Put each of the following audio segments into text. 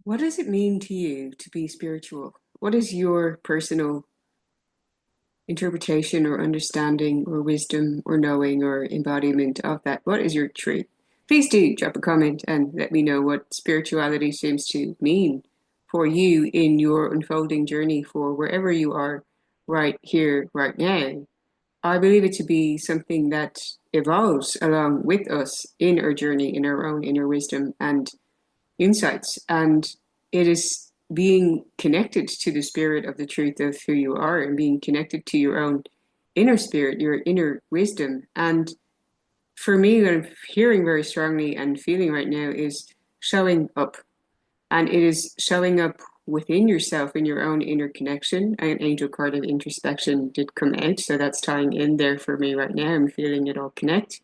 What does it mean to you to be spiritual? What is your personal interpretation or understanding or wisdom or knowing or embodiment of that? What is your truth? Please do drop a comment and let me know what spirituality seems to mean for you in your unfolding journey for wherever you are right here, right now. I believe it to be something that evolves along with us in our journey, in our own inner wisdom and insights. And it is being connected to the spirit of the truth of who you are and being connected to your own inner spirit, your inner wisdom. And for me, what I'm hearing very strongly and feeling right now is showing up. And it is showing up within yourself in your own inner connection. An angel card of introspection did come out. So that's tying in there for me right now. I'm feeling it all connect.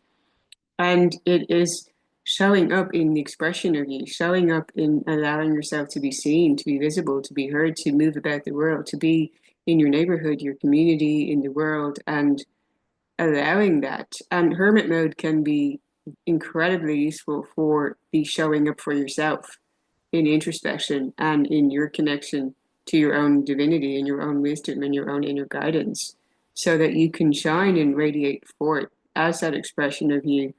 And it is showing up in the expression of you, showing up in allowing yourself to be seen, to be visible, to be heard, to move about the world, to be in your neighborhood, your community, in the world, and allowing that. And hermit mode can be incredibly useful for the showing up for yourself in introspection and in your connection to your own divinity and your own wisdom and your own inner guidance so that you can shine and radiate forth as that expression of you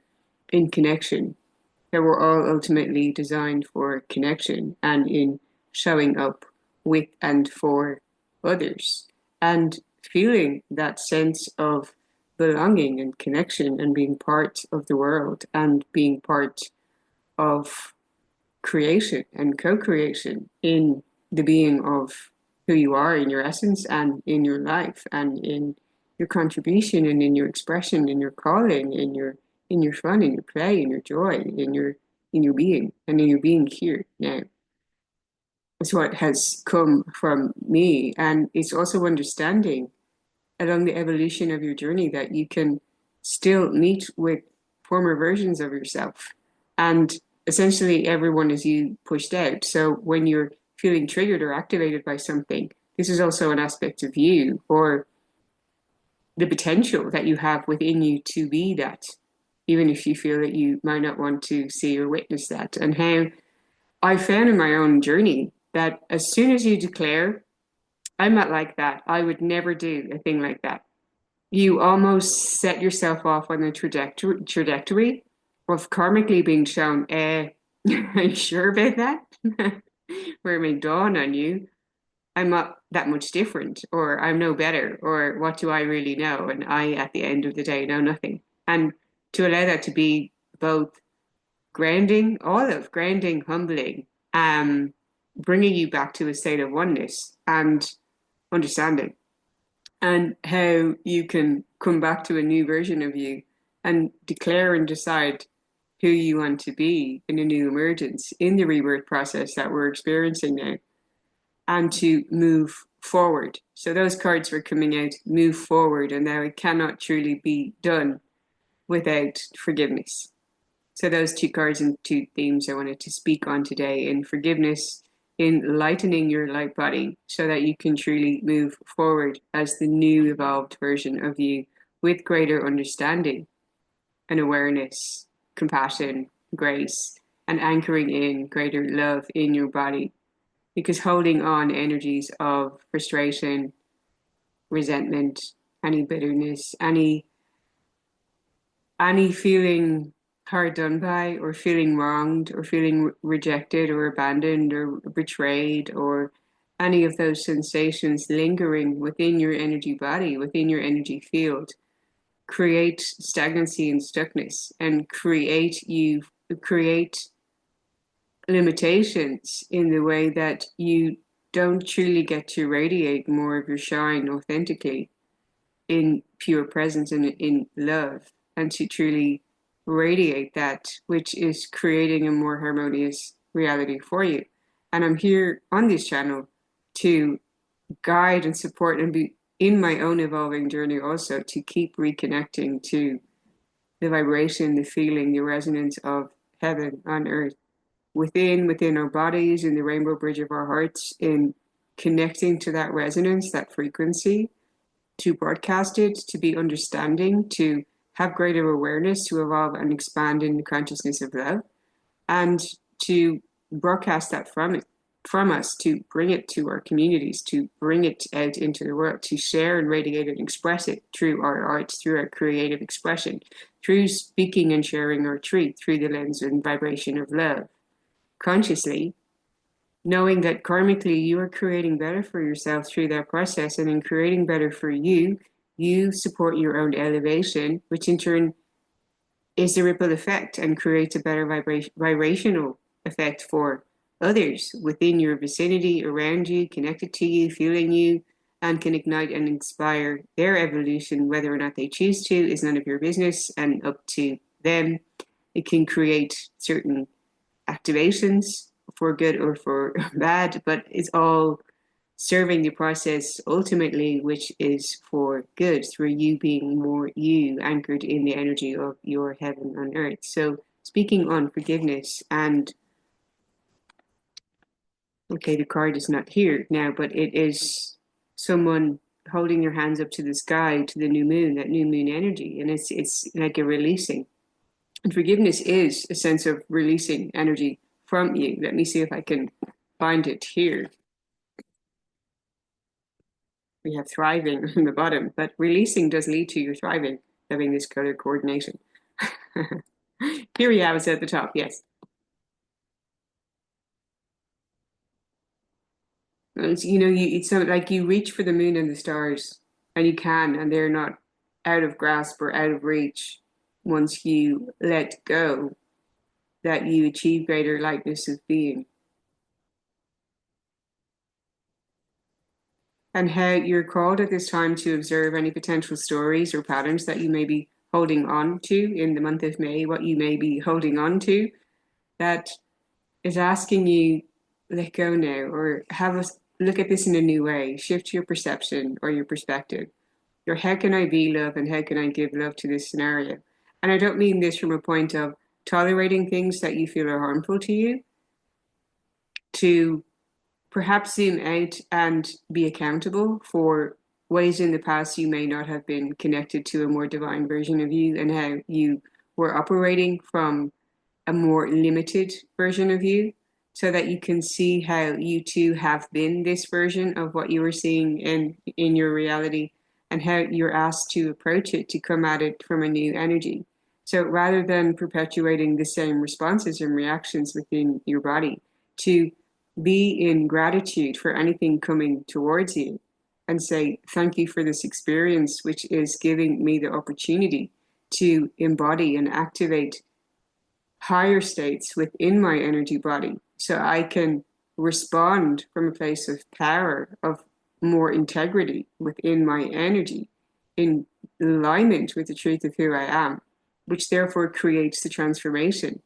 in connection, that we're all ultimately designed for connection and in showing up with and for others and feeling that sense of belonging and connection and being part of the world and being part of creation and co-creation in the being of who you are in your essence and in your life and in your contribution and in your expression, in your calling, in your fun, in your play, in your joy, in your being and in your being here now. It's what has come from me. And it's also understanding along the evolution of your journey that you can still meet with former versions of yourself. And essentially everyone is you pushed out. So when you're feeling triggered or activated by something, this is also an aspect of you or the potential that you have within you to be that, even if you feel that you might not want to see or witness that. And how I found in my own journey that as soon as you declare, I'm not like that, I would never do a thing like that, you almost set yourself off on a trajectory of karmically being shown, are you sure about that? Where it may dawn on you, I'm not that much different, or I'm no better, or what do I really know? And I, at the end of the day, know nothing. And to allow that to be both grounding, all of grounding, humbling, bringing you back to a state of oneness and understanding, and how you can come back to a new version of you and declare and decide who you want to be in a new emergence in the rebirth process that we're experiencing now, and to move forward. So those cards were coming out, move forward, and now it cannot truly be done without forgiveness. So those two cards and two themes I wanted to speak on today: in forgiveness, in lightening your light body so that you can truly move forward as the new evolved version of you with greater understanding and awareness, compassion, grace, and anchoring in greater love in your body. Because holding on energies of frustration, resentment, any bitterness, any feeling hard done by or feeling wronged or feeling rejected or abandoned or betrayed or any of those sensations lingering within your energy body, within your energy field, create stagnancy and stuckness and create limitations in the way that you don't truly get to radiate more of your shine authentically in pure presence and in love, and to truly radiate that which is creating a more harmonious reality for you. And I'm here on this channel to guide and support and be in my own evolving journey also to keep reconnecting to the vibration, the feeling, the resonance of heaven on earth within our bodies, in the rainbow bridge of our hearts, in connecting to that resonance, that frequency, to broadcast it, to be understanding, to have greater awareness, to evolve and expand in the consciousness of love, and to broadcast that from it. from us to bring it to our communities, to bring it out into the world, to share and radiate it and express it through our arts, through our creative expression, through speaking and sharing our truth through the lens and vibration of love, consciously, knowing that karmically you are creating better for yourself through that process, and in creating better for you, you support your own elevation, which in turn is the ripple effect and creates a better vibrational effect for others within your vicinity, around you, connected to you, feeling you, and can ignite and inspire their evolution. Whether or not they choose to is none of your business and up to them. It can create certain activations for good or for bad, but it's all serving the process ultimately, which is for good through you being more you, anchored in the energy of your heaven on earth. So speaking on forgiveness, and okay, the card is not here now, but it is someone holding your hands up to the sky, to the new moon, that new moon energy, and it's like a releasing. And forgiveness is a sense of releasing energy from you. Let me see if I can find it here. We have thriving on the bottom, but releasing does lead to your thriving, having this color coordination. Here we have it at the top, yes. It's, it's so like you reach for the moon and the stars, and you can, and they're not out of grasp or out of reach once you let go, that you achieve greater lightness of being. And how you're called at this time to observe any potential stories or patterns that you may be holding on to in the month of May, what you may be holding on to, that is asking you, let go now, or have a look at this in a new way, shift your perception or your perspective. Or how can I be love and how can I give love to this scenario? And I don't mean this from a point of tolerating things that you feel are harmful to you, to perhaps zoom out and be accountable for ways in the past you may not have been connected to a more divine version of you, and how you were operating from a more limited version of you, so that you can see how you too have been this version of what you were seeing in your reality, and how you're asked to approach it, to come at it from a new energy. So rather than perpetuating the same responses and reactions within your body, to be in gratitude for anything coming towards you and say, thank you for this experience, which is giving me the opportunity to embody and activate higher states within my energy body, so I can respond from a place of power, of more integrity within my energy, in alignment with the truth of who I am, which therefore creates the transformation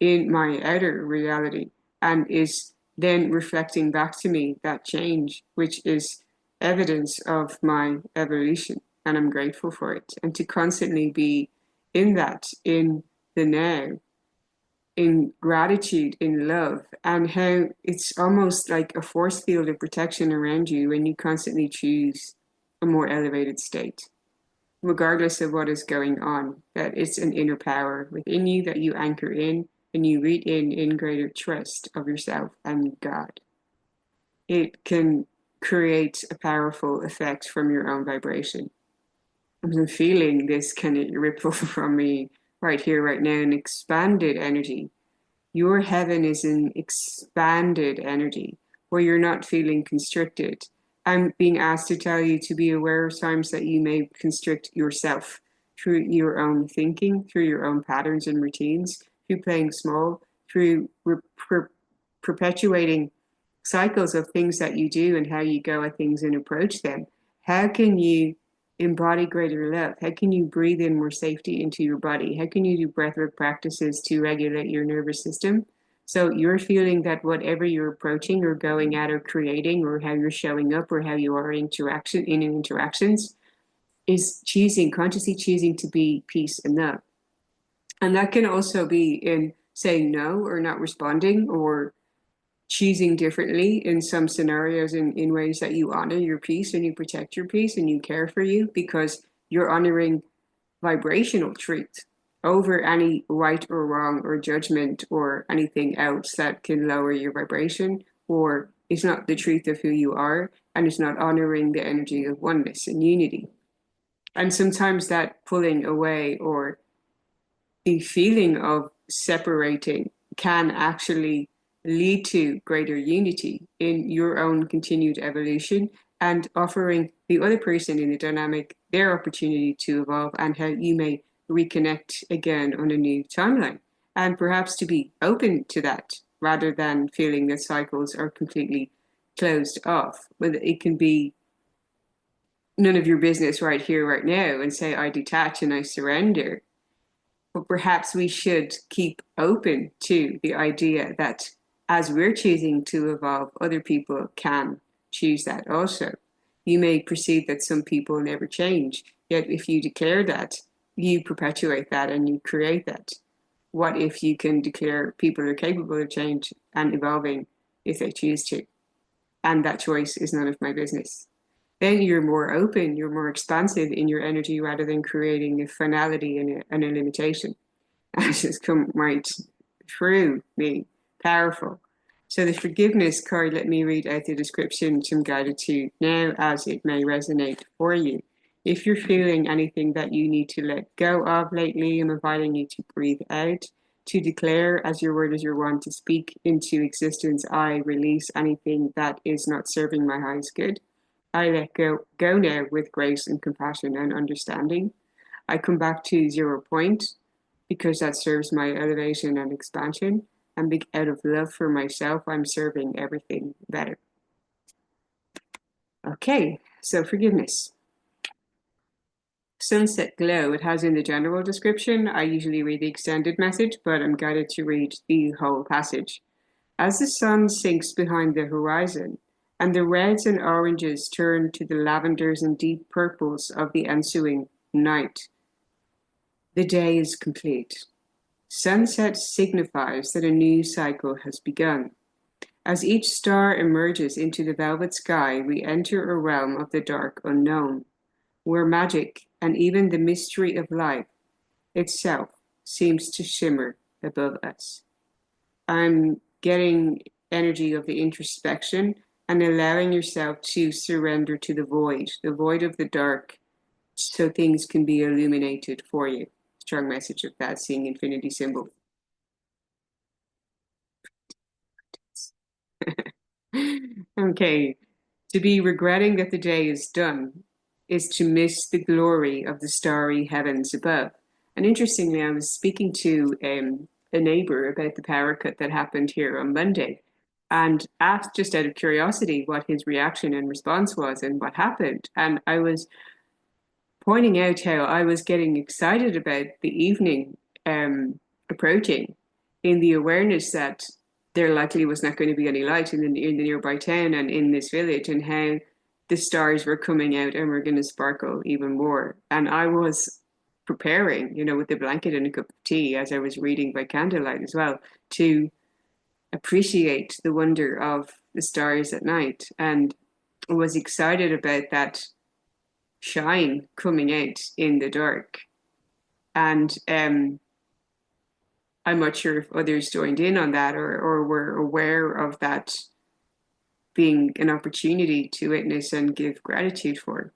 in my outer reality, and is then reflecting back to me that change, which is evidence of my evolution. And I'm grateful for it. And to constantly be in that, in the now, in gratitude, in love, and how it's almost like a force field of protection around you when you constantly choose a more elevated state, regardless of what is going on, that it's an inner power within you that you anchor in, and you root in greater trust of yourself and God. It can create a powerful effect from your own vibration. I'm feeling this kind of ripple from me right here, right now, an expanded energy. Your heaven is an expanded energy where you're not feeling constricted. I'm being asked to tell you to be aware of times that you may constrict yourself through your own thinking, through your own patterns and routines, through playing small, through perpetuating cycles of things that you do and how you go at things and approach them. How can you embody greater love? How can you breathe in more safety into your body? How can you do breathwork practices to regulate your nervous system? So you're feeling that whatever you're approaching or going at or creating, or how you're showing up or how you are in interactions, is consciously choosing to be peace and love. And that can also be in saying no or not responding, or choosing differently in some scenarios, in ways that you honor your peace and you protect your peace and you care for you, because you're honoring vibrational truth over any right or wrong or judgment or anything else that can lower your vibration or is not the truth of who you are, and is not honoring the energy of oneness and unity. And sometimes that pulling away or the feeling of separating can actually lead to greater unity in your own continued evolution, and offering the other person in the dynamic their opportunity to evolve, and how you may reconnect again on a new timeline. And perhaps to be open to that rather than feeling that cycles are completely closed off. But it can be none of your business right here, right now, and say, I detach and I surrender. But perhaps we should keep open to the idea that as we're choosing to evolve, other people can choose that also. You may perceive that some people never change, yet if you declare that, you perpetuate that and you create that. What if you can declare people are capable of change and evolving if they choose to? And that choice is none of my business. Then you're more open, you're more expansive in your energy rather than creating a finality and a limitation. And it's just come right through me, powerful. So the forgiveness card, let me read out the description, some gratitude now as it may resonate for you. If you're feeling anything that you need to let go of lately, I'm inviting you to breathe out, to declare as your word as your one, to speak into existence. I release anything that is not serving my highest good. I let go now with grace and compassion and understanding. I come back to 0 point because that serves my elevation and expansion. And out of love for myself, I'm serving everything better. Okay, so forgiveness. Sunset glow, it has in the general description. I usually read the extended message, but I'm guided to read the whole passage. As the sun sinks behind the horizon, and the reds and oranges turn to the lavenders and deep purples of the ensuing night, the day is complete. Sunset signifies that a new cycle has begun. As each star emerges into the velvet sky, we enter a realm of the dark unknown, where magic and even the mystery of life itself seems to shimmer above us. I'm getting energy of the introspection and allowing yourself to surrender to the void of the dark, so things can be illuminated for you. Strong message of that, seeing infinity symbol. Okay, to be regretting that the day is done is to miss the glory of the starry heavens above. And interestingly, I was speaking to a neighbor about the power cut that happened here on Monday, and asked just out of curiosity what his reaction and response was and what happened. And I was pointing out how I was getting excited about the evening approaching, in the awareness that there likely was not going to be any light in the nearby town and in this village, and how the stars were coming out and were going to sparkle even more. And I was preparing, with a blanket and a cup of tea as I was reading by candlelight as well, to appreciate the wonder of the stars at night, and was excited about that shine coming out in the dark. And I'm not sure if others joined in on that, or were aware of that being an opportunity to witness and give gratitude for,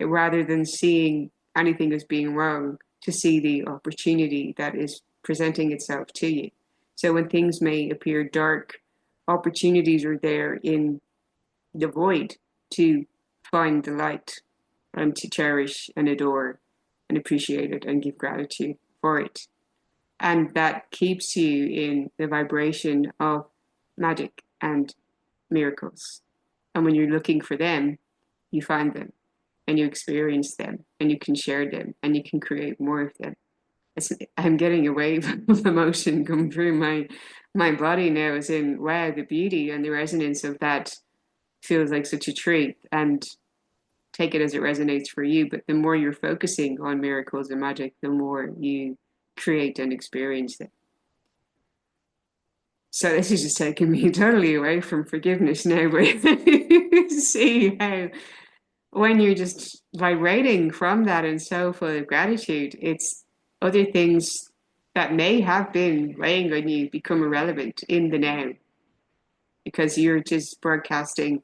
rather than seeing anything as being wrong, to see the opportunity that is presenting itself to you. So when things may appear dark, opportunities are there in the void to find the light and to cherish and adore and appreciate it and give gratitude for it. And that keeps you in the vibration of magic and miracles. And when you're looking for them, you find them and you experience them and you can share them and you can create more of them. I'm getting a wave of emotion come through my body now, as in, wow, the beauty and the resonance of that feels like such a treat. And take it as it resonates for you. But the more you're focusing on miracles and magic, the more you create and experience them. So this is just taking me totally away from forgiveness now, but see how when you're just vibrating from that and so full of gratitude, it's other things that may have been weighing on you become irrelevant in the now. because you're just broadcasting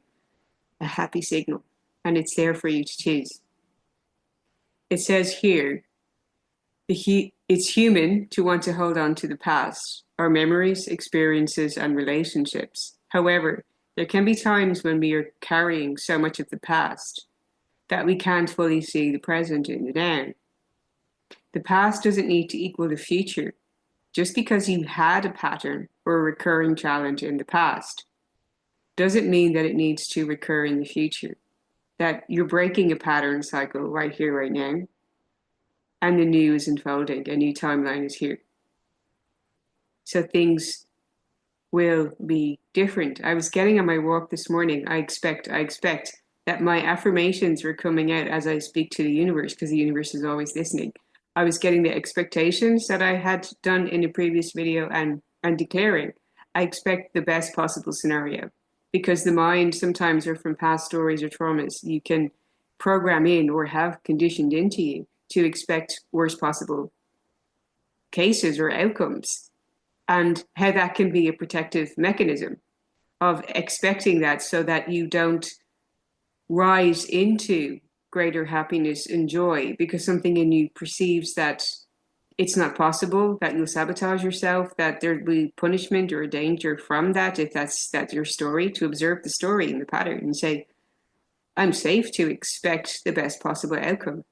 a happy signal, and it's there for you to choose. It says here, it's human to want to hold on to the past, our memories, experiences, and relationships. However, there can be times when we are carrying so much of the past that we can't fully see the present in the now. The past doesn't need to equal the future. Just because you had a pattern or a recurring challenge in the past doesn't mean that it needs to recur in the future. That you're breaking a pattern cycle right here, right now, and the new is unfolding, a new timeline is here. So things will be different. I was getting on my walk this morning. I expect that my affirmations were coming out as I speak to the universe, because the universe is always listening. I was getting the expectations that I had done in a previous video and declaring, I expect the best possible scenario, because the mind sometimes are from past stories or traumas. You can program in or have conditioned into you to expect worst possible cases or outcomes, and how that can be a protective mechanism of expecting that so that you don't rise into greater happiness and joy because something in you perceives that it's not possible, that you'll sabotage yourself, that there'll be punishment or danger from that, if that's your story, to observe the story in the pattern and say, I'm safe to expect the best possible outcome.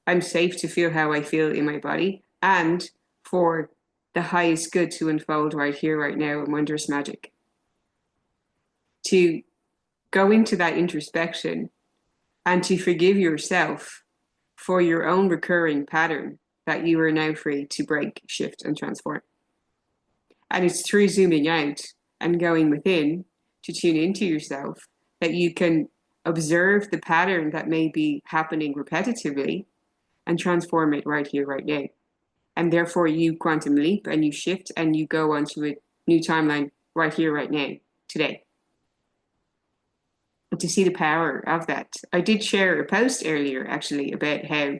I'm safe to feel how I feel in my body, and for the highest good to unfold right here, right now, in wondrous magic. To go into that introspection and to forgive yourself for your own recurring pattern that you are now free to break, shift, and transform. And it's through zooming out and going within to tune into yourself that you can observe the pattern that may be happening repetitively and transform it right here, right now. And therefore you quantum leap and you shift and you go onto a new timeline right here, right now, today. And to see the power of that. I did share a post earlier actually about how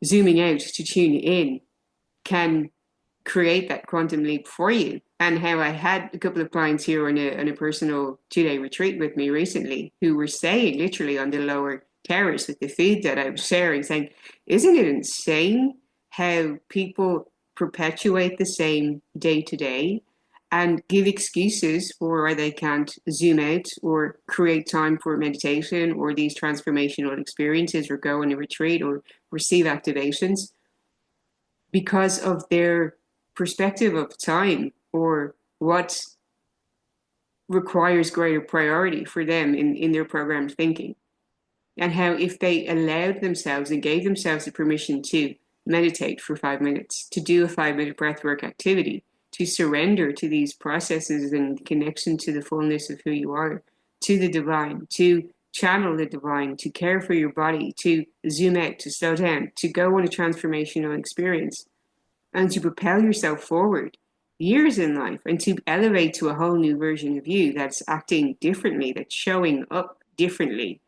zooming out to tune in can create that quantum leap for you, and how I had a couple of clients here on a personal 2-day retreat with me recently who were saying, literally on the lower terrace with the food that I was sharing, saying, isn't it insane how people perpetuate the same day to day and give excuses for why they can't zoom out or create time for meditation or these transformational experiences or go on a retreat or receive activations because of their perspective of time or what requires greater priority for them in their programmed thinking. And how if they allowed themselves and gave themselves the permission to meditate for 5 minutes, to do a 5-minute breathwork activity, to surrender to these processes and connection to the fullness of who you are, to the divine, to channel the divine, to care for your body, to zoom out, to slow down, to go on a transformational experience, and to propel yourself forward years in life and to elevate to a whole new version of you that's acting differently, that's showing up differently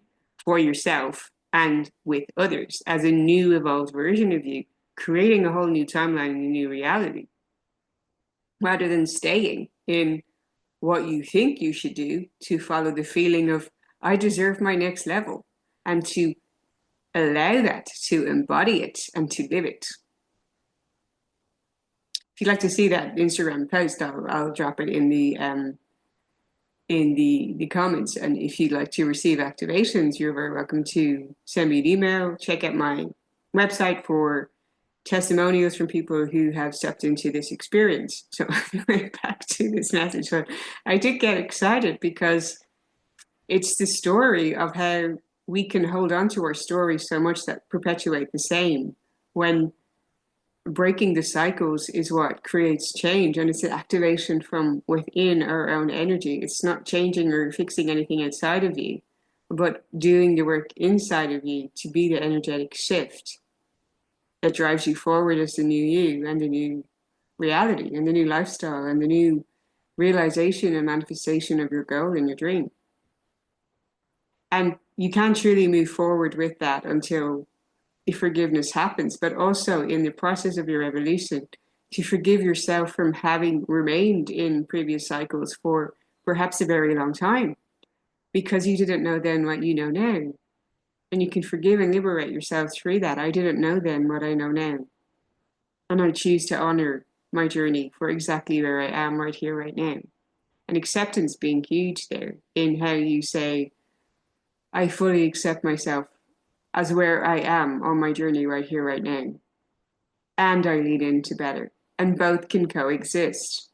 for yourself and with others as a new evolved version of you, creating a whole new timeline and a new reality, rather than staying in what you think you should do to follow the feeling of, I deserve my next level, and to allow that, to embody it and to live it. If you'd like to see that Instagram post, I'll drop it in the comments. And if you'd like to receive activations, you're very welcome to send me an email. Check out my website for testimonials from people who have stepped into this experience. So back to this message. But I did get excited because it's the story of how we can hold on to our stories so much that perpetuate the same, when breaking the cycles is what creates change, and it's an activation from within our own energy. It's not changing or fixing anything outside of you, but doing the work inside of you to be the energetic shift that drives you forward as the new you and the new reality and the new lifestyle and the new realization and manifestation of your goal and your dream. And you can't truly move forward with that until the forgiveness happens, but also in the process of your evolution, to forgive yourself from having remained in previous cycles for perhaps a very long time because you didn't know then what you know now. And you can forgive and liberate yourself through that. I didn't know then what I know now. And I choose to honor my journey for exactly where I am right here, right now. And acceptance being huge there in how you say, I fully accept myself as where I am on my journey right here, right now. And I lean into better. And both can coexist,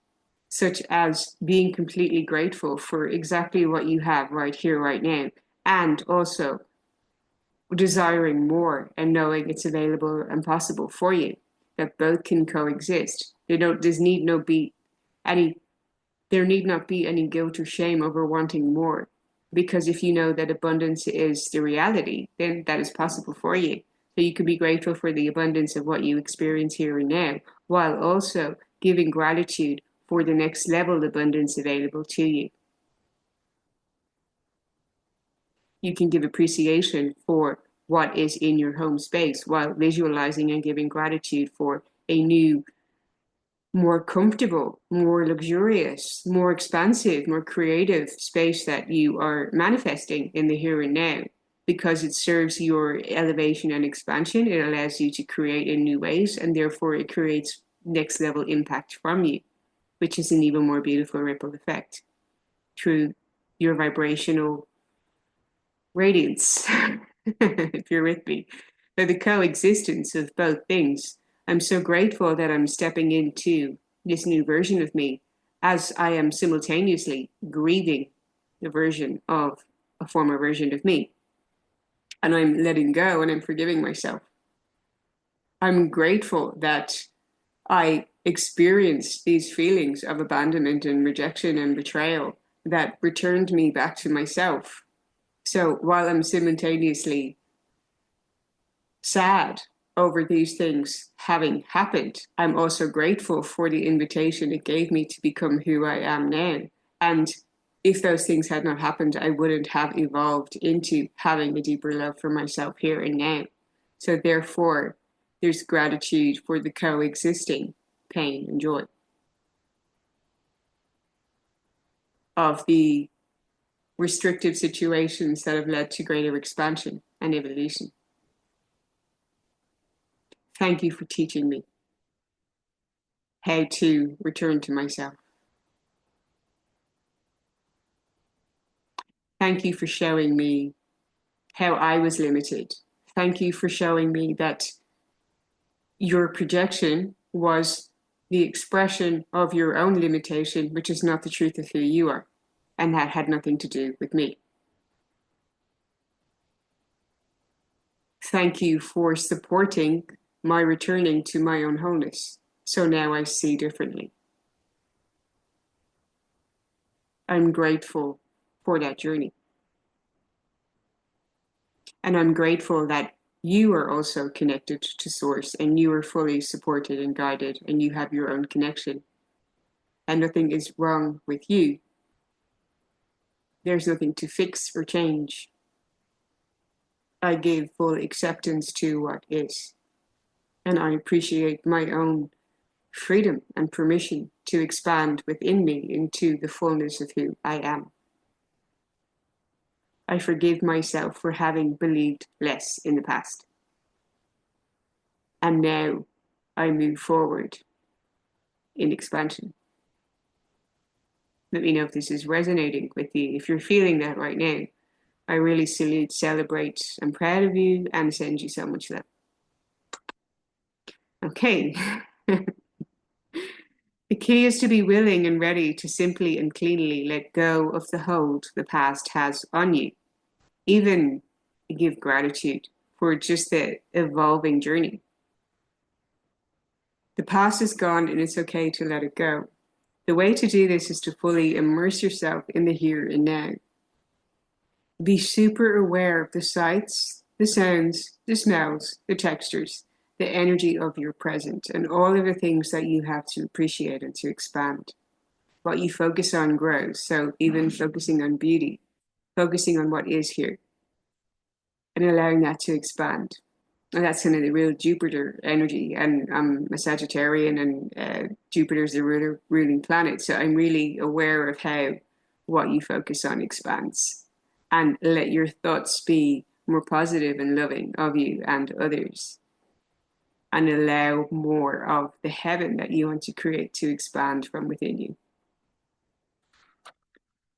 such as being completely grateful for exactly what you have right here, right now, and also desiring more and knowing it's available and possible for you, that both can coexist. There's need no be any, there need not be any guilt or shame over wanting more. Because if you know that abundance is the reality, then that is possible for you. So you can be grateful for the abundance of what you experience here and now, while also giving gratitude for the next level abundance available to you. You can give appreciation for what is in your home space while visualizing and giving gratitude for a new, more comfortable, more luxurious, more expansive, more creative space that you are manifesting in the here and now, because it serves your elevation and expansion. It allows you to create in new ways, and therefore it creates next level impact from you, which is an even more beautiful ripple effect through your vibrational radiance, if you're with me. So the coexistence of both things. I'm so grateful that I'm stepping into this new version of me as I am simultaneously grieving the version of a former version of me. And I'm letting go and I'm forgiving myself. I'm grateful that I experienced these feelings of abandonment and rejection and betrayal that returned me back to myself. So while I'm simultaneously sad over these things having happened, I'm also grateful for the invitation it gave me to become who I am now. And if those things had not happened, I wouldn't have evolved into having a deeper love for myself here and now. So therefore, there's gratitude for the coexisting pain and joy of the restrictive situations that have led to greater expansion and evolution. Thank you for teaching me how to return to myself. Thank you for showing me how I was limited. Thank you for showing me that your projection was the expression of your own limitation, which is not the truth of who you are. And that had nothing to do with me. Thank you for supporting my returning to my own wholeness. So now I see differently. I'm grateful for that journey. And I'm grateful that you are also connected to Source and you are fully supported and guided and you have your own connection. And nothing is wrong with you. There's nothing to fix or change. I give full acceptance to what is. And I appreciate my own freedom and permission to expand within me into the fullness of who I am. I forgive myself for having believed less in the past. And now I move forward in expansion. Let me know if this is resonating with you. If you're feeling that right now, I really salute, celebrate, I'm proud of you, and send you so much love. Okay. The key is to be willing and ready to simply and cleanly let go of the hold the past has on you. Even give gratitude for just the evolving journey. The past is gone and it's okay to let it go. The way to do this is to fully immerse yourself in the here and now. Be super aware of the sights, the sounds, the smells, the textures, the energy of your present, and all of the things that you have to appreciate and to expand. What you focus on grows. So even focusing on beauty, focusing on what is here, and allowing that to expand. And that's kind of the real Jupiter energy. And I'm a Sagittarian, and Jupiter's the ruling planet. So I'm really aware of how what you focus on expands. And let your thoughts be more positive and loving of you and others. And allow more of the heaven that you want to create to expand from within you.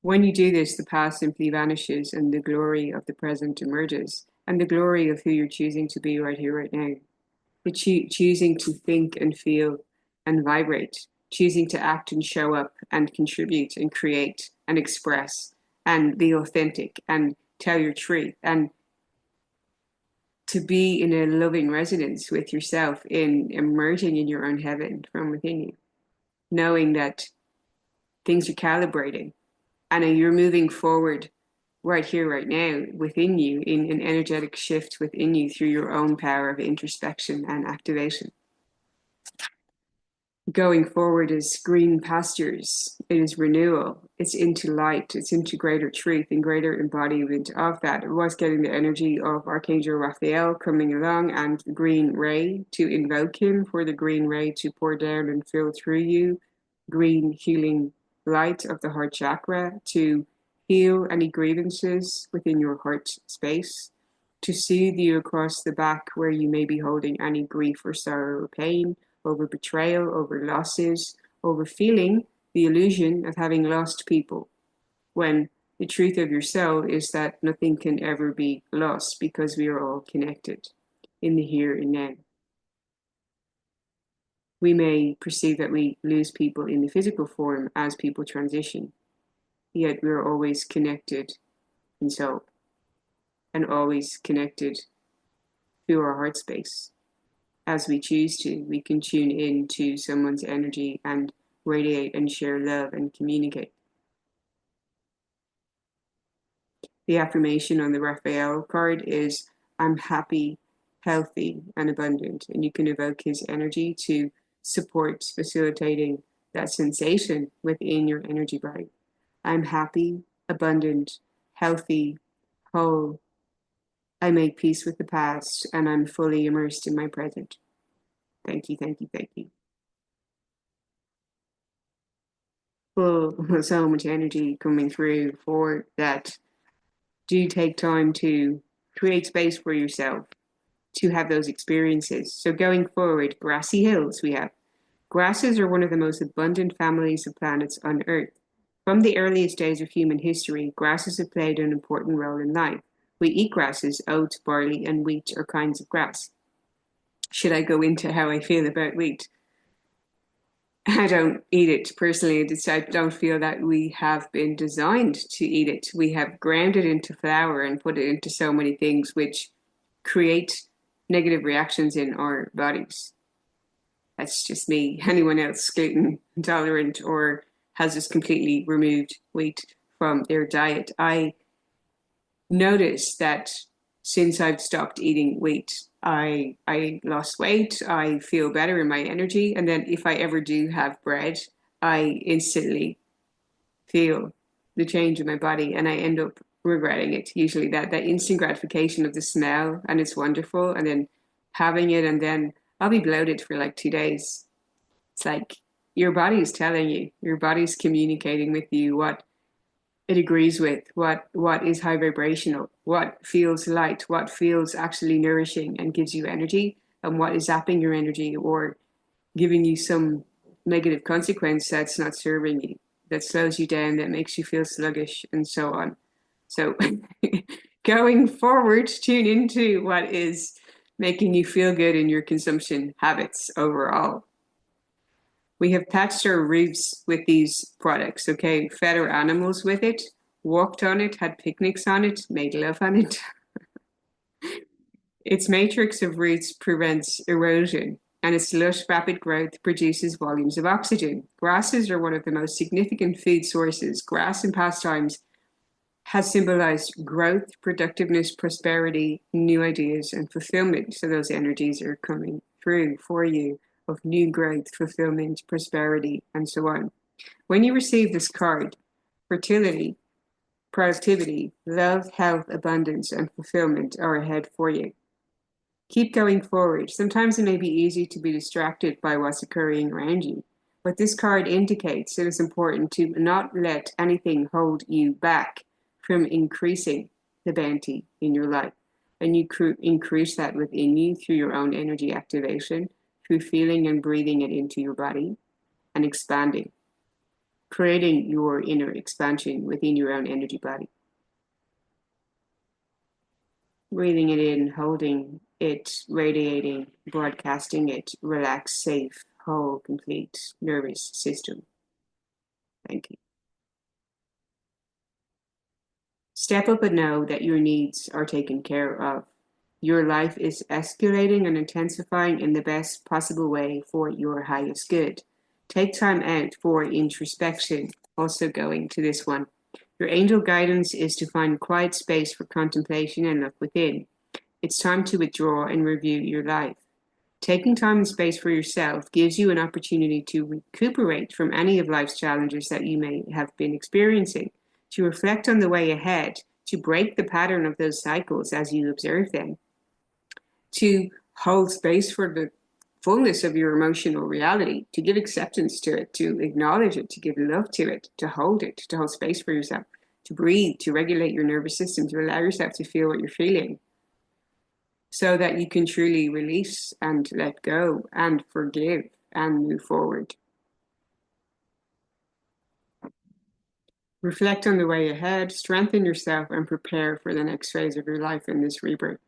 When you do this, the past simply vanishes and the glory of the present emerges, and the glory of who you're choosing to be right here, right now. The choosing to think and feel and vibrate, choosing to act and show up and contribute and create and express and be authentic and tell your truth, and to be in a loving resonance with yourself, in emerging in your own heaven from within you, knowing that things are calibrating and you're moving forward right here, right now, within you, in an energetic shift within you through your own power of introspection and activation. Going forward is green pastures, it is renewal, it's into light, it's into greater truth and greater embodiment of that. It was getting the energy of Archangel Raphael coming along and the green ray, to invoke him for the green ray to pour down and fill through you, green healing light of the heart chakra to heal any grievances within your heart space, to soothe you across the back where you may be holding any grief or sorrow or pain, over betrayal, over losses, over feeling the illusion of having lost people, when the truth of your soul is that nothing can ever be lost because we are all connected in the here and now. We may perceive that we lose people in the physical form as people transition, yet we're always connected in soul and always connected through our heart space. As we choose to, we can tune in to someone's energy and radiate and share love and communicate. The affirmation on the Raphael card is, I'm happy, healthy, and abundant. And you can evoke his energy to support facilitating that sensation within your energy body. I'm happy, abundant, healthy, whole. I make peace with the past, and I'm fully immersed in my present. Thank you, thank you, thank you. Full, so much energy coming through for that. Do take time to create space for yourself to have those experiences. So going forward, grassy hills we have. Grasses are one of the most abundant families of planets on Earth. From the earliest days of human history, grasses have played an important role in life. We eat grasses, oats, barley, and wheat are kinds of grass. Should I go into how I feel about wheat? I don't eat it personally. I don't feel that we have been designed to eat it. We have ground it into flour and put it into so many things which create negative reactions in our bodies. That's just me. Anyone else gluten intolerant or has just completely removed wheat from their diet? I noticed that since I've stopped eating wheat, I lost weight, I feel better in my energy, and then if I ever do have bread, I instantly feel the change in my body and I end up regretting it. Usually that instant gratification of the smell, and it's wonderful, and then having it, and then I'll be bloated for like 2 days. It's like your body is telling you, your body's communicating with you what it agrees with, what is high vibrational, what feels light, what feels actually nourishing and gives you energy, and what is zapping your energy or giving you some negative consequence that's not serving you, that slows you down, that makes you feel sluggish, and so on. So going forward, tune into what is making you feel good in your consumption habits overall. We have patched our roofs with these products, okay? Fed our animals with it, walked on it, had picnics on it, made love on it. Its matrix of roots prevents erosion, and its lush, rapid growth produces volumes of oxygen. Grasses are one of the most significant food sources. Grass in past times has symbolized growth, productiveness, prosperity, new ideas, and fulfillment. So those energies are coming through for you of new growth, fulfillment, prosperity, and so on. When you receive this card, fertility, productivity, love, health, abundance, and fulfillment are ahead for you. Keep going forward. Sometimes it may be easy to be distracted by what's occurring around you, but this card indicates that it's important to not let anything hold you back from increasing the bounty in your life. And you increase that within you through your own energy activation, through feeling and breathing it into your body and expanding, creating your inner expansion within your own energy body. Breathing it in, holding it, radiating, broadcasting it, relaxed, safe, whole, complete nervous system. Thank you. Step up and know that your needs are taken care of. Your life is escalating and intensifying in the best possible way for your highest good. Take time out for introspection. Also going to this one. Your angel guidance is to find quiet space for contemplation and look within. It's time to withdraw and review your life. Taking time and space for yourself gives you an opportunity to recuperate from any of life's challenges that you may have been experiencing, to reflect on the way ahead, to break the pattern of those cycles as you observe them, to hold space for the fullness of your emotional reality, to give acceptance to it, to acknowledge it, to give love to it, to hold space for yourself, to breathe, to regulate your nervous system, to allow yourself to feel what you're feeling, so that you can truly release and let go and forgive and move forward. Reflect on the way ahead, strengthen yourself, and prepare for the next phase of your life in this rebirth.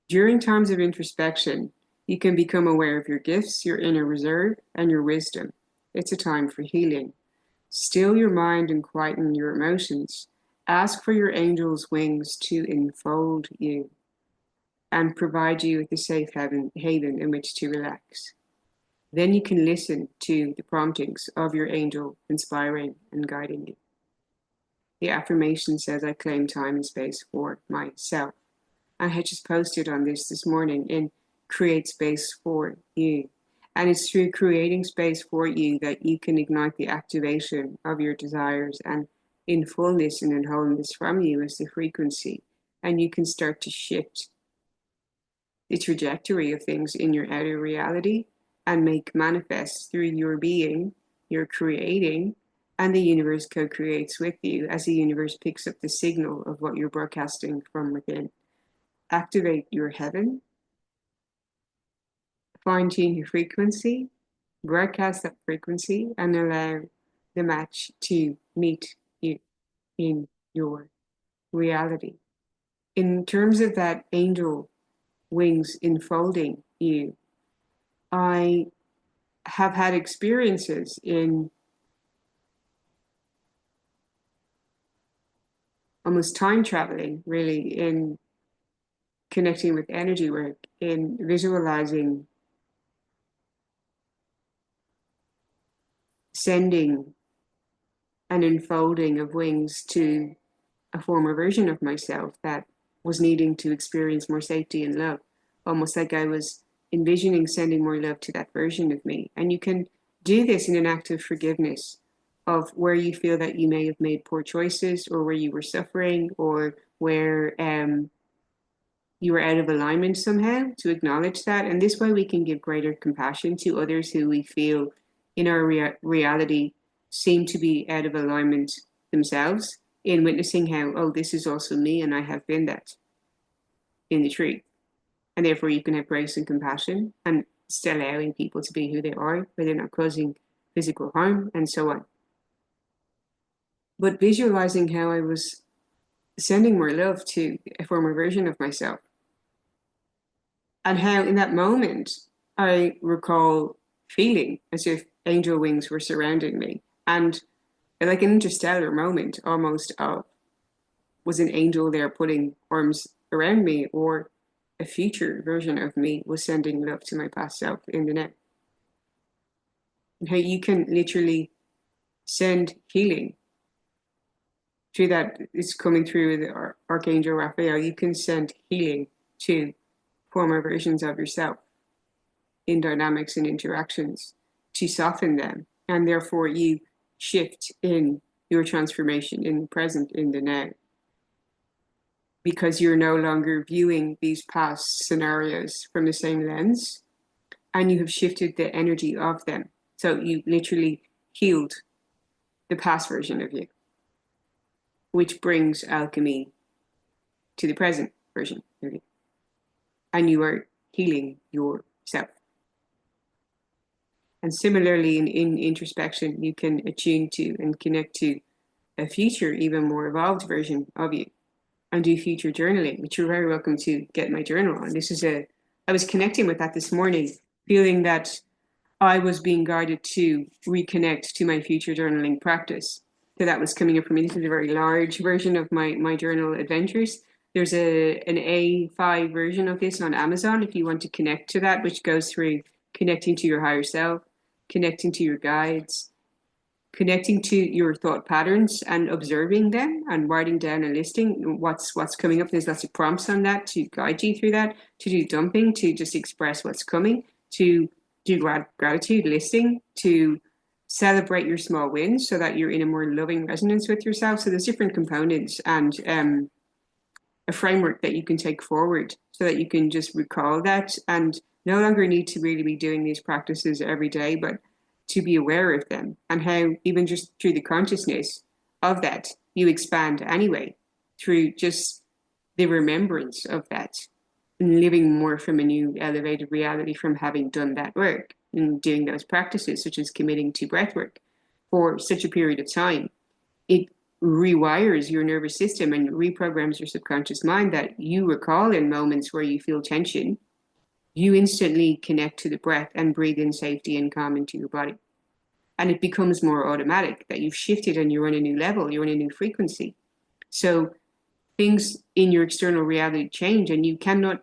During times of introspection, you can become aware of your gifts, your inner reserve, and your wisdom. It's a time for healing. Still your mind and quieten your emotions. Ask for your angel's wings to enfold you and provide you with a safe haven in which to relax. Then you can listen to the promptings of your angel inspiring and guiding you. The affirmation says, I claim time and space for myself. I had just posted on this morning in create space for you. And it's through creating space for you that you can ignite the activation of your desires, and in fullness and in wholeness from you is the frequency. And you can start to shift the trajectory of things in your outer reality and make manifest through your being, your creating, and the universe co-creates with you as the universe picks up the signal of what you're broadcasting from within. Activate your heaven, fine-tune your frequency, broadcast that frequency, and allow the match to meet you in your reality. In terms of that angel wings enfolding you, I have had experiences in almost time traveling, really, in connecting with energy work, in visualizing sending an unfolding of wings to a former version of myself that was needing to experience more safety and love, almost like I was envisioning sending more love to that version of me. And you can do this in an act of forgiveness of where you feel that you may have made poor choices, or where you were suffering, or where you were out of alignment somehow, to acknowledge that. And this way we can give greater compassion to others who we feel in our reality seem to be out of alignment themselves, in witnessing how, oh, this is also me and I have been that in the truth. And therefore you can have grace and compassion and still allowing people to be who they are, where they're not causing physical harm and so on. But visualizing how I was sending more love to a former version of myself, and how in that moment I recall feeling as if angel wings were surrounding me, and like an interstellar moment almost of, was an angel there putting arms around me, or a future version of me was sending love to my past self in the now. And how you can literally send healing through that. It's coming through the Archangel Raphael. You can send healing to former versions of yourself in dynamics and interactions to soften them, and therefore you shift in your transformation in the present, in the now. because you're no longer viewing these past scenarios from the same lens, and you have shifted the energy of them. So you literally healed the past version of you, which brings alchemy to the present version of you. And you are healing yourself. And similarly, in introspection, you can attune to and connect to a future, even more evolved version of you, and do future journaling, which you're very welcome to get my journal on. I was connecting with that this morning, feeling that I was being guided to reconnect to my future journaling practice. So that was coming up for me. This is a very large version of my journal adventures. There's an A5 version of this on Amazon if you want to connect to that, which goes through connecting to your higher self, connecting to your guides, connecting to your thought patterns and observing them and writing down and listing what's coming up. There's lots of prompts on that to guide you through that, to do dumping, to just express what's coming, to do gratitude listing, to celebrate your small wins so that you're in a more loving resonance with yourself. So there's different components and a framework that you can take forward so that you can just recall that and no longer need to really be doing these practices every day, but to be aware of them and how even just through the consciousness of that, you expand anyway through just the remembrance of that and living more from a new elevated reality from having done that work and doing those practices, such as committing to breath work for such a period of time. It rewires your nervous system and reprograms your subconscious mind that you recall in moments where you feel tension, you instantly connect to the breath and breathe in safety and calm into your body. And it becomes more automatic that you've shifted and you're on a new level, you're on a new frequency. So things in your external reality change and you cannot,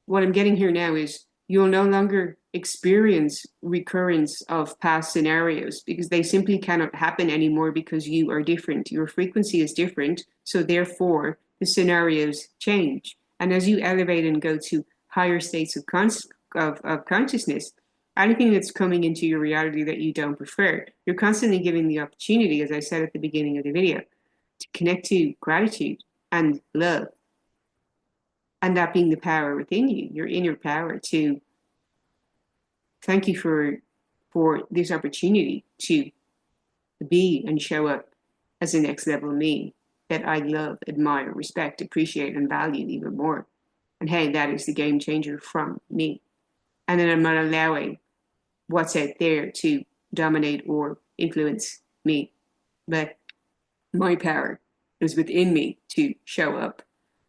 what I'm getting here now is you'll no longer experience recurrence of past scenarios because they simply cannot happen anymore because you are different. Your frequency is different. So therefore the scenarios change. And as you elevate and go to higher states of consciousness, anything that's coming into your reality that you don't prefer, you're constantly giving the opportunity, as I said at the beginning of the video, to connect to gratitude and love. And that being the power within you, your inner power to thank you for this opportunity to be and show up as the next level me that I love, admire, respect, appreciate, and value even more. And hey, that is the game changer from me. And then I'm not allowing what's out there to dominate or influence me. But my power is within me to show up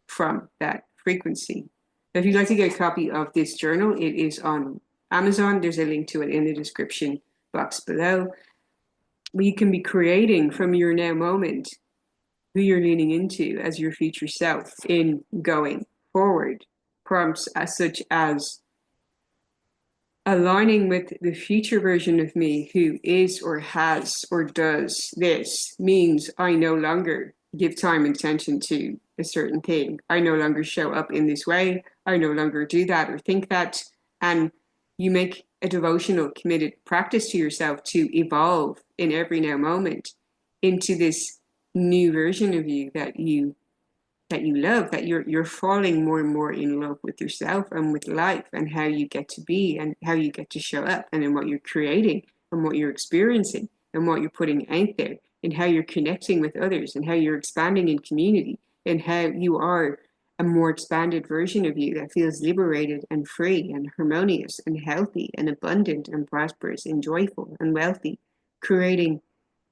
from that frequency. If you'd like to get a copy of this journal, it is on Amazon. There's a link to it in the description box below. You can be creating from your now moment who you're leaning into as your future self in going forward. Prompts as such as aligning with the future version of me who is or has or does this means I no longer give time and attention to a certain thing. I no longer show up in this way. I no longer do that or think that. And you make a devotional, committed practice to yourself to evolve in every now moment into this new version of you that you love, that you're falling more and more in love with yourself and with life and how you get to be and how you get to show up and in what you're creating and what you're experiencing and what you're putting out there and how you're connecting with others and how you're expanding in community and how you are a more expanded version of you that feels liberated and free and harmonious and healthy and abundant and prosperous and joyful and wealthy, creating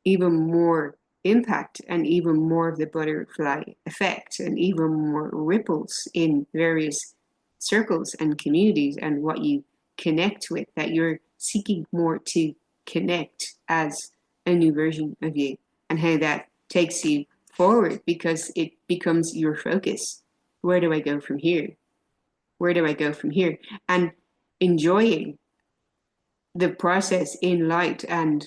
even more impact and even more of the butterfly effect and even more ripples in various circles and communities and what you connect with, that you're seeking more to connect as a new version of you and how that takes you forward because it becomes your focus. Where do I go from here? Where do I go from here? And enjoying the process in light and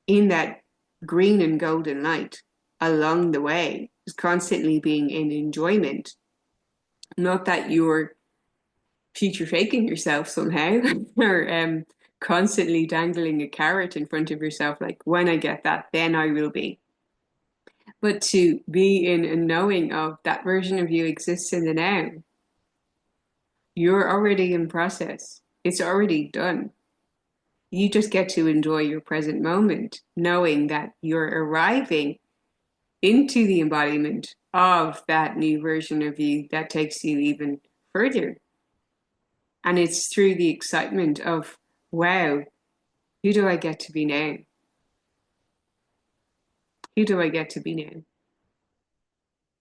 in that green and golden light along the way is constantly being in enjoyment. Not that you're future faking yourself somehow or constantly dangling a carrot in front of yourself like when I get that then I will be. but to be in a knowing of that version of you exists in the now. You're already in process. It's already done. You just get to enjoy your present moment, knowing that you're arriving into the embodiment of that new version of you that takes you even further. And it's through the excitement of, wow, who do I get to be now? Who do I get to be now?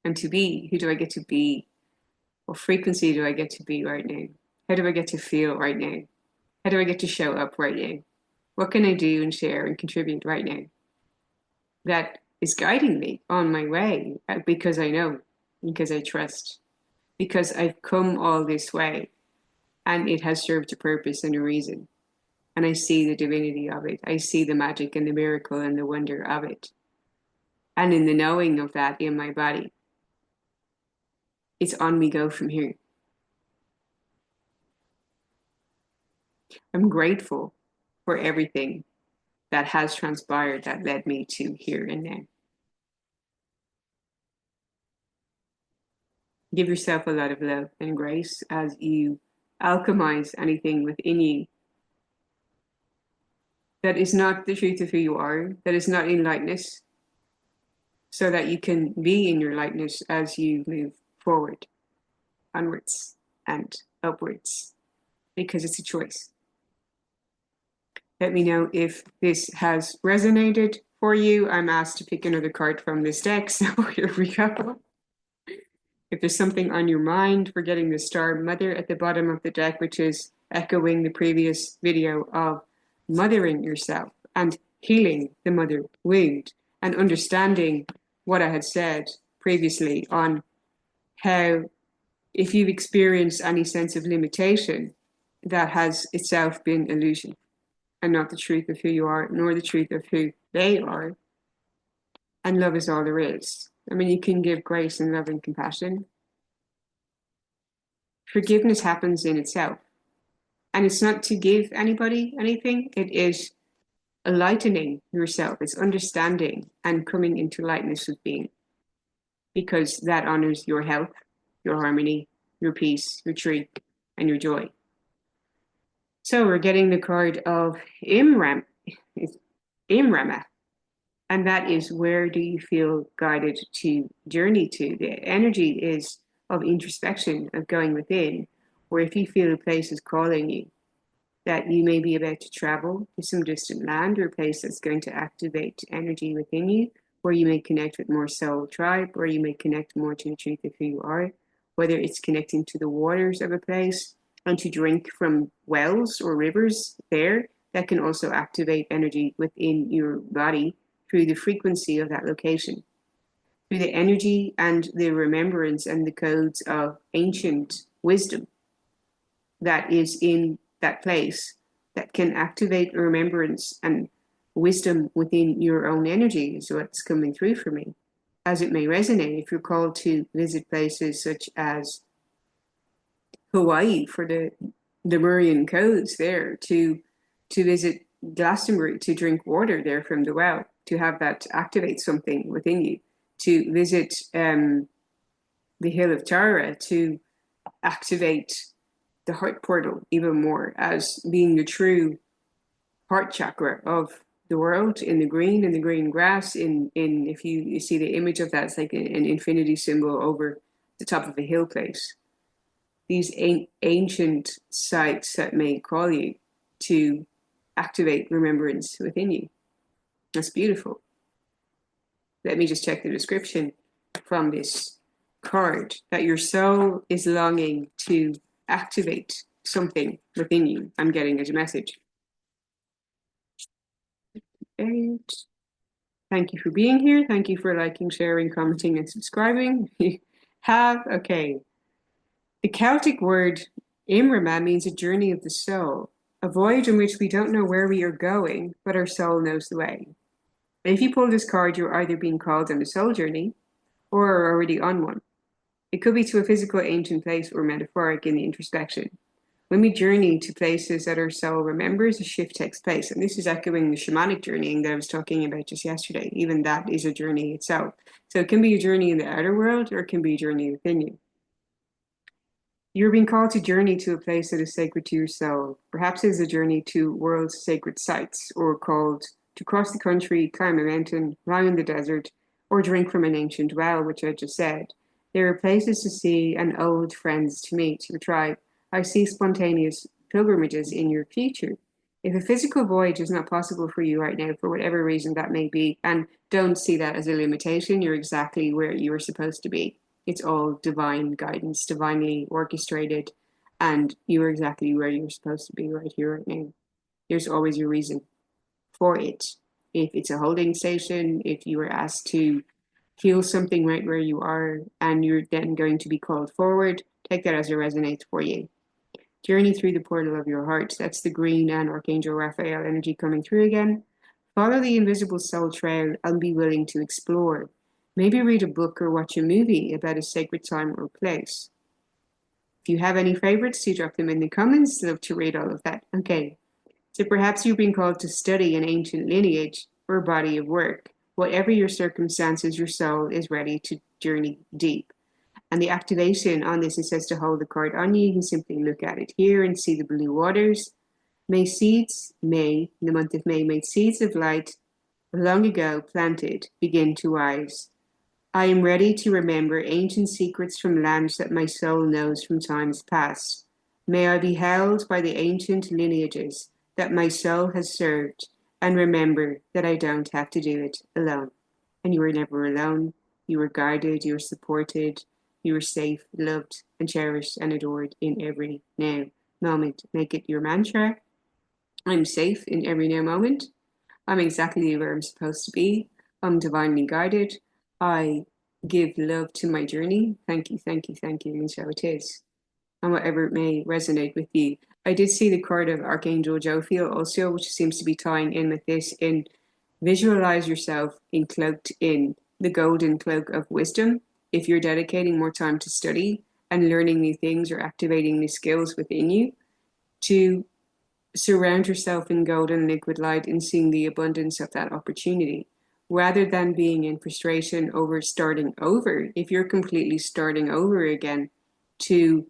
And to be, who do I get to be? What frequency do I get to be right now? How do I get to feel right now? How do I get to show up right now? What can I do and share and contribute right now? That is guiding me on my way because I know, because I trust, because I've come all this way and it has served a purpose and a reason. And I see the divinity of it. I see the magic and the miracle and the wonder of it. And in the knowing of that in my body, it's on me go from here. I'm grateful for everything that has transpired that led me to here and now. Give yourself a lot of love and grace as you alchemize anything within you that is not the truth of who you are, that is not in lightness, so that you can be in your lightness as you move forward, onwards and upwards, because it's a choice. Let me know if this has resonated for you. I'm asked to pick another card from this deck, so here we go. If there's something on your mind, we're getting the Star Mother at the bottom of the deck, which is echoing the previous video of mothering yourself and healing the mother wound and understanding what I had said previously on how if you've experienced any sense of limitation, that has itself been illusion and not the truth of who you are, nor the truth of who they are. And love is all there is. I mean, you can give grace and love and compassion. Forgiveness happens in itself. And it's not to give anybody anything. It is enlightening yourself. It's understanding and coming into lightness with being. Because that honors your health, your harmony, your peace, your truth, and your joy. So we're getting the card of Imrama. And that is, where do you feel guided to journey to? The energy is of introspection, of going within, or if you feel a place is calling you, that you may be about to travel to some distant land or a place that's going to activate energy within you, where you may connect with more soul tribe, or you may connect more to the truth of who you are, whether it's connecting to the waters of a place and to drink from wells or rivers there, that can also activate energy within your body through the frequency of that location, through the energy and the remembrance and the codes of ancient wisdom that is in that place, that can activate remembrance and wisdom within your own energy is what's coming through for me. As it may resonate, if you're called to visit places such as Hawaii for the Lemurian codes there, to visit Glastonbury, to drink water there from the well, to have that activate something within you, to visit the Hill of Tara, to activate the heart portal even more as being the true heart chakra of the world, in the green grass, in if you see the image of that, it's like an infinity symbol over the top of a hill place. These ancient sites that may call you to activate remembrance within you. That's beautiful. Let me just check the description from this card, that your soul is longing to activate something within you. I'm getting as a message. And thank you for being here. Thank you for liking, sharing, commenting, and subscribing. Okay. The Celtic word Imrama means a journey of the soul, a voyage in which we don't know where we are going, but our soul knows the way. And if you pull this card, you're either being called on a soul journey or are already on one. It could be to a physical ancient place or metaphoric in the introspection. When we journey to places that our soul remembers, a shift takes place. And this is echoing the shamanic journeying that I was talking about just yesterday. Even that is a journey itself. So it can be a journey in the outer world, or it can be a journey within you. You're being called to journey to a place that is sacred to your soul. Perhaps it's a journey to world's sacred sites, or called to cross the country, climb a mountain, lie in the desert, or drink from an ancient well, which I just said. There are places to see and old friends to meet, your tribe. I see spontaneous pilgrimages in your future. If a physical voyage is not possible for you right now, for whatever reason that may be, and don't see that as a limitation, you're exactly where you are supposed to be. It's all divine guidance, divinely orchestrated, and you are exactly where you're supposed to be right here, right now. There's always a reason for it. If it's a holding station, if you were asked to heal something right where you are, and you're then going to be called forward, take that as it resonates for you. Journey through the portal of your heart. That's the green and Archangel Raphael energy coming through again. Follow the invisible soul trail and be willing to explore. Maybe read a book or watch a movie about a sacred time or place. If you have any favorites, do drop them in the comments. Love to read all of that. Okay. So perhaps you've been called to study an ancient lineage or body of work. Whatever your circumstances, your soul is ready to journey deep. And the activation on this, it says to hold the card on you. You can simply look at it here and see the blue waters. In the month of May, may seeds of light long ago planted begin to rise. I am ready to remember ancient secrets from lands that my soul knows from times past. May I be held by the ancient lineages that my soul has served and remember that I don't have to do it alone. And you were never alone. You were guided, you were supported, you were safe, loved, and cherished and adored in every now moment. Make it your mantra. I'm safe in every now moment. I'm exactly where I'm supposed to be. I'm divinely guided. I give love to my journey. Thank you, thank you, thank you. And so it is. And whatever it may resonate with you. I did see the card of Archangel Jophiel also, which seems to be tying in with this in visualize yourself encloaked in the golden cloak of wisdom. If you're dedicating more time to study and learning new things or activating new skills within you, to surround yourself in golden liquid light and seeing the abundance of that opportunity rather than being in frustration over starting over. If you're completely starting over again, to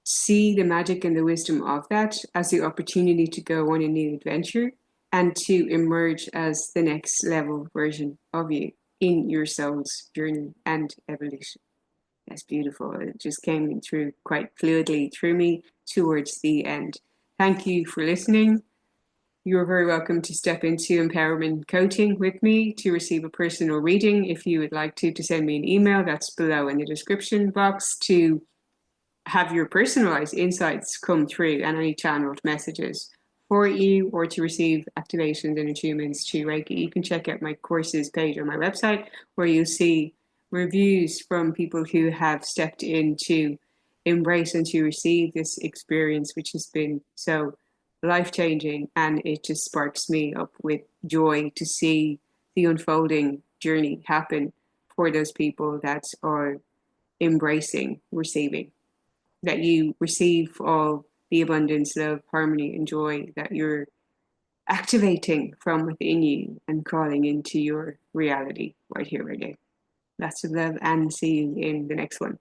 see the magic and the wisdom of that as the opportunity to go on a new adventure and to emerge as the next level version of you in your soul's journey and evolution. That's beautiful. It just came through quite fluidly through me towards the end. Thank you for listening. You're very welcome to step into empowerment coaching with me to receive a personal reading. If you would like to send me an email, that's below in the description box, to have your personalized insights come through and any channeled messages for you, or to receive activations and attunements to Reiki. You can check out my courses page on my website, where you'll see reviews from people who have stepped in to embrace and to receive this experience, which has been so life-changing, and it just sparks me up with joy to see the unfolding journey happen for those people that are embracing receiving, that you receive all the abundance, love, harmony, and joy that you're activating from within you and calling into your reality right here, right now. Lots of love, and see you in the next one.